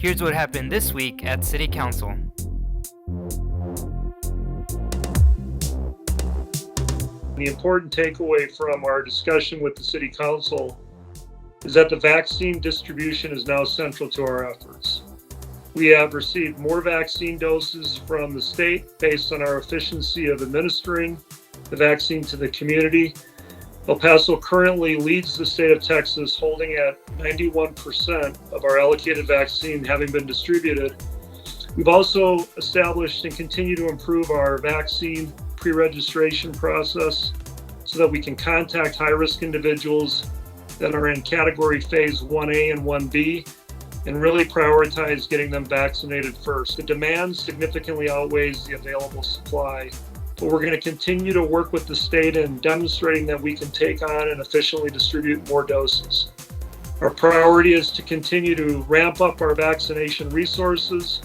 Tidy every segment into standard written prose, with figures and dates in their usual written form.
Here's what happened this week at City Council. The important takeaway from our discussion with the City Council is that the vaccine distribution is now central to our efforts. We have received more vaccine doses from the state based on our efficiency of administering the vaccine to the community. El Paso currently leads the state of Texas, holding at 91% of our allocated vaccine having been distributed. We've also established and continue to improve our vaccine pre-registration process so that we can contact high-risk individuals that are in category phase 1A and 1B and really prioritize getting them vaccinated first. The demand significantly outweighs the available supply, but we're going to continue to work with the state in demonstrating that we can take on and efficiently distribute more doses. Our priority is to continue to ramp up our vaccination resources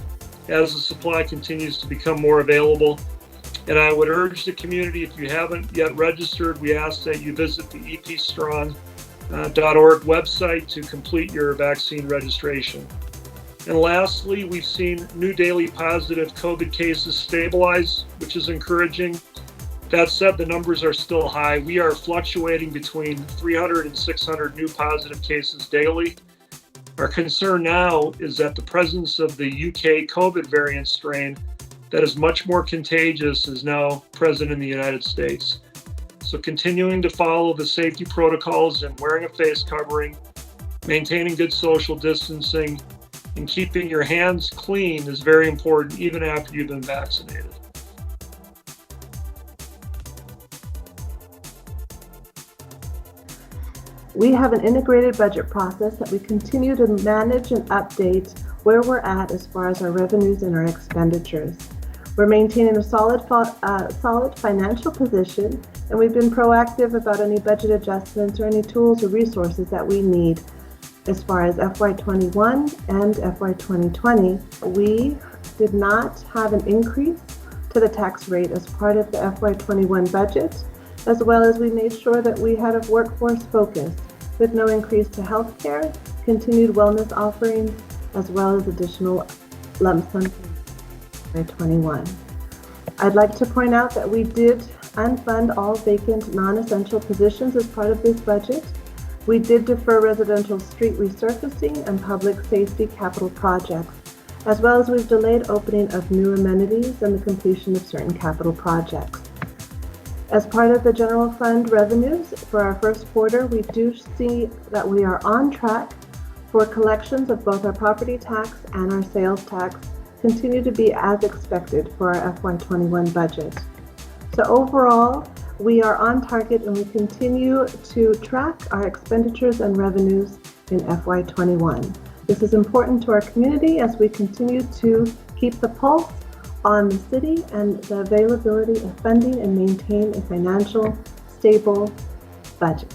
as the supply continues to become more available. And I would urge the community, if you haven't yet registered, we ask that you visit the epstrong.org website to complete your vaccine registration. And lastly, we've seen new daily positive COVID cases stabilize, which is encouraging. That said, the numbers are still high. We are fluctuating between 300 and 600 new positive cases daily. Our concern now is that the presence of the UK COVID variant strain that is much more contagious is now present in the United States. So continuing to follow the safety protocols and wearing a face covering, maintaining good social distancing, and keeping your hands clean is very important even after you've been vaccinated. We have an integrated budget process that we continue to manage and update where we're at as far as our revenues and our expenditures. We're maintaining a solid financial position, and we've been proactive about any budget adjustments or any tools or resources that we need as far as FY21 and FY 2020. We did not have an increase to the tax rate as part of the FY21 budget, as well as we made sure that we had a workforce focus with no increase to healthcare, continued wellness offerings, as well as additional lump sum by 21. I'd like to point out that we did unfund all vacant non-essential positions as part of this budget. We did defer residential street resurfacing and public safety capital projects, as well as we've delayed opening of new amenities and the completion of certain capital projects. As part of the general fund revenues for our first quarter, we do see that we are on track for collections of both our property tax and our sales tax continue to be as expected for our FY21 budget. So overall, we are on target and we continue to track our expenditures and revenues in FY21. This is important to our community as we continue to keep the pulse on the city and the availability of funding and maintain a financial, stable budget.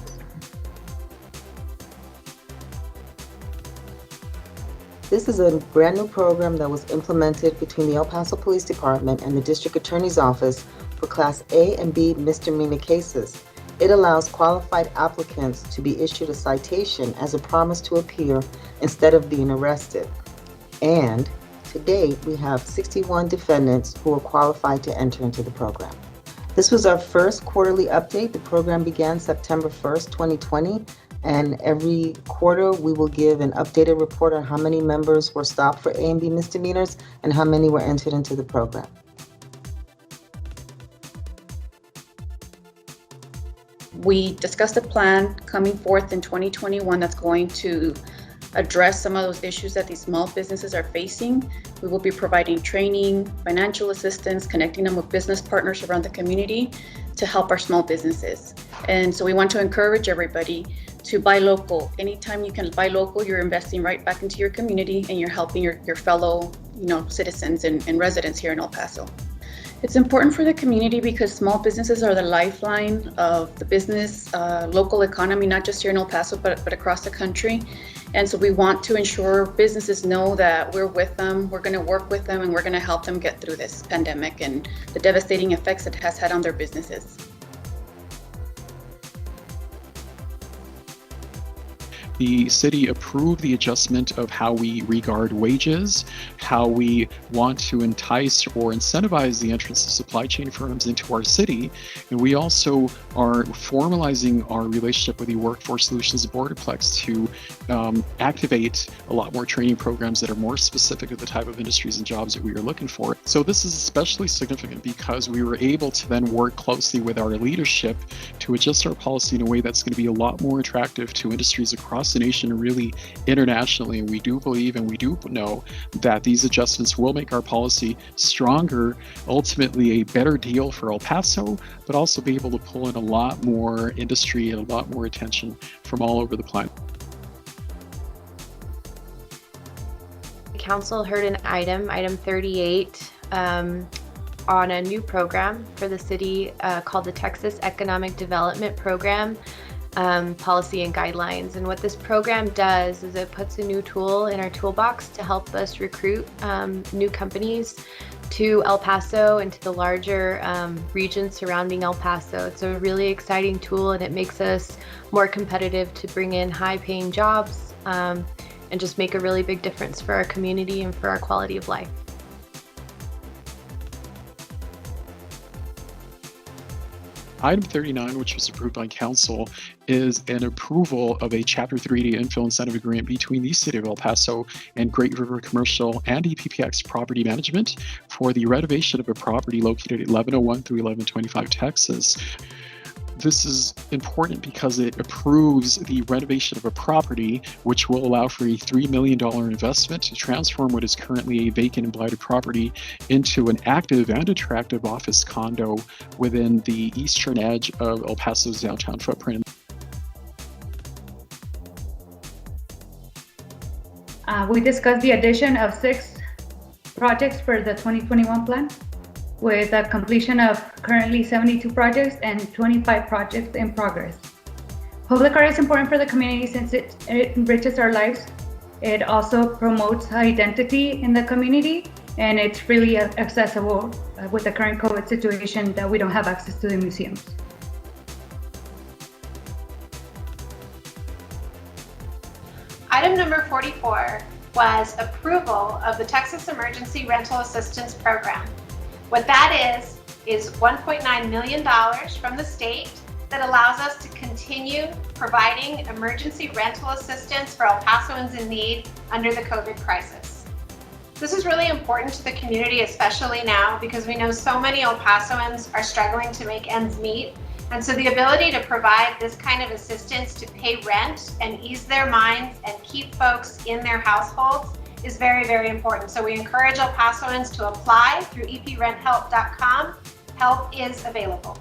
This is a brand new program that was implemented between the El Paso Police Department and the District Attorney's Office for Class A and B misdemeanor cases. It allows qualified applicants to be issued a citation as a promise to appear instead of being arrested. And to date, we have 61 defendants who are qualified to enter into the program. This was our first quarterly update. The program began September 1st, 2020. And every quarter, we will give an updated report on how many members were stopped for A and B misdemeanors and how many were entered into the program. We discussed a plan coming forth in 2021 that's going to address some of those issues that these small businesses are facing. We will be providing training, financial assistance, connecting them with business partners around the community to help our small businesses. And so we want to encourage everybody to buy local. Anytime you can buy local, you're investing right back into your community and you're helping your fellow, citizens and residents here in El Paso. It's important for the community because small businesses are the lifeline of the business, local economy, not just here in El Paso, but across the country. And so we want to ensure businesses know that we're with them, we're going to work with them, and we're going to help them get through this pandemic and the devastating effects it has had on their businesses. the city approved the adjustment of how we regard wages, how we want to entice or incentivize the entrance of supply chain firms into our city. And we also are formalizing our relationship with the Workforce Solutions Boardplex to activate a lot more training programs that are more specific to the type of industries and jobs that we are looking for. So this is especially significant because we were able to then work closely with our leadership to adjust our policy in a way that's going to be a lot more attractive to industries across the nation and really internationally. And we do believe and we do know that these adjustments will make our policy stronger, ultimately a better deal for El Paso, but also be able to pull in a lot more industry and a lot more attention from all over the planet. Council heard an item 38, on a new program for the city called the Texas Economic Development Program, Policy and Guidelines. And what this program does is it puts a new tool in our toolbox to help us recruit new companies to El Paso and to the larger region surrounding El Paso. It's a really exciting tool, and it makes us more competitive to bring in high-paying jobs and just make a really big difference for our community and for our quality of life. Item 39, which was approved by Council, is an approval of a Chapter 380 infill incentive agreement between the City of El Paso and Great River Commercial and EPPX Property Management for the renovation of a property located at 1101 through 1125 Texas. This is important because it approves the renovation of a property, which will allow for a $3 million investment to transform what is currently a vacant and blighted property into an active and attractive office condo within the eastern edge of El Paso's downtown footprint. We discussed the addition of 6 projects for the 2021 plan, with a completion of currently 72 projects and 25 projects in progress. Public art is important for the community since it enriches our lives. It also promotes identity in the community, and it's really accessible with the current COVID situation that we don't have access to the museums. Item number 44 was approval of the Texas Emergency Rental Assistance Program. What that is $1.9 million from the state that allows us to continue providing emergency rental assistance for El Pasoans in need under the COVID crisis. This is really important to the community, especially now, because we know so many El Pasoans are struggling to make ends meet. And so the ability to provide this kind of assistance to pay rent and ease their minds and keep folks in their households is very, very important. So we encourage El Pasoans to apply through eprenhelp.com. Help is available.